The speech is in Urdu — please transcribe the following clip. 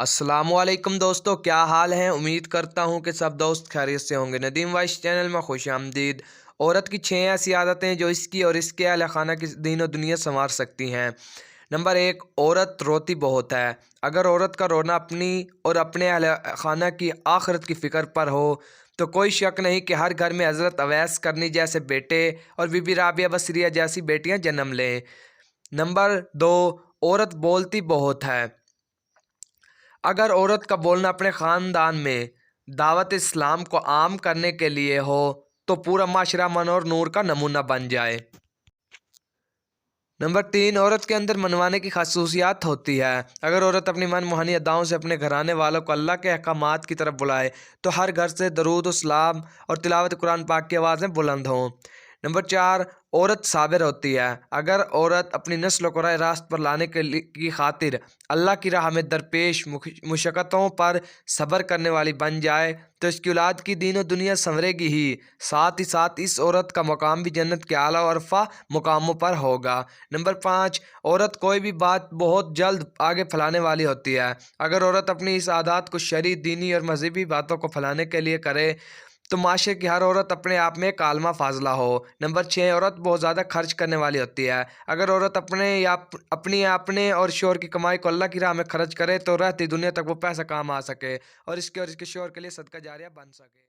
السلام علیکم دوستو، کیا حال ہیں؟ امید کرتا ہوں کہ سب دوست خیریت سے ہوں گے۔ ندیم وائس چینل میں خوش آمدید۔ عورت کی 6 ایسی عادتیں جو اس کی اور اس کے اہل خانہ کی دین و دنیا سنوار سکتی ہیں۔ نمبر 1، عورت روتی بہت ہے۔ اگر عورت کا رونا اپنی اور اپنے اہل خانہ کی آخرت کی فکر پر ہو تو کوئی شک نہیں کہ ہر گھر میں حضرت اویس کرنی جیسے بیٹے اور بی بی رابعہ بصریہ جیسی بیٹیاں جنم لیں۔ نمبر 2، عورت بولتی بہت ہے۔ اگر عورت کا بولنا اپنے خاندان میں دعوت اسلام کو عام کرنے کے لیے ہو تو پورا معاشرہ امن اور نور کا نمونہ بن جائے۔ نمبر 3، عورت کے اندر منوانے کی خصوصیات ہوتی ہے۔ اگر عورت اپنی من موہنی اداؤں سے اپنے گھرانے والوں کو اللہ کے احکامات کی طرف بلائے تو ہر گھر سے درود و سلام اور تلاوت قرآن پاک کی آوازیں بلند ہوں۔ نمبر 4، عورت صابر ہوتی ہے۔ اگر عورت اپنی نسل کو راہ راست پر لانے کی خاطر اللہ کی راہ میں درپیش مشقتوں پر صبر کرنے والی بن جائے تو اس کی اولاد کی دین و دنیا سنورے گی ہی ساتھ اس عورت کا مقام بھی جنت کے اعلیٰ و ارفع مقاموں پر ہوگا۔ نمبر 5، عورت کوئی بھی بات بہت جلد آگے پھیلانے والی ہوتی ہے۔ اگر عورت اپنی اس عادات کو شرعی، دینی اور مذہبی باتوں کو پھیلانے کے لیے کرے تو معاشرے کی ہر عورت اپنے آپ میں ایک عالمہ فاضلہ ہو۔ نمبر 6، عورت بہت زیادہ خرچ کرنے والی ہوتی ہے۔ اگر عورت اپنے اور شوہر کی کمائی کو اللہ کی راہ میں خرچ کرے تو رہتی دنیا تک وہ پیسہ کام آ سکے اور اس کے شوہر کے لیے صدقہ جاریہ بن سکے۔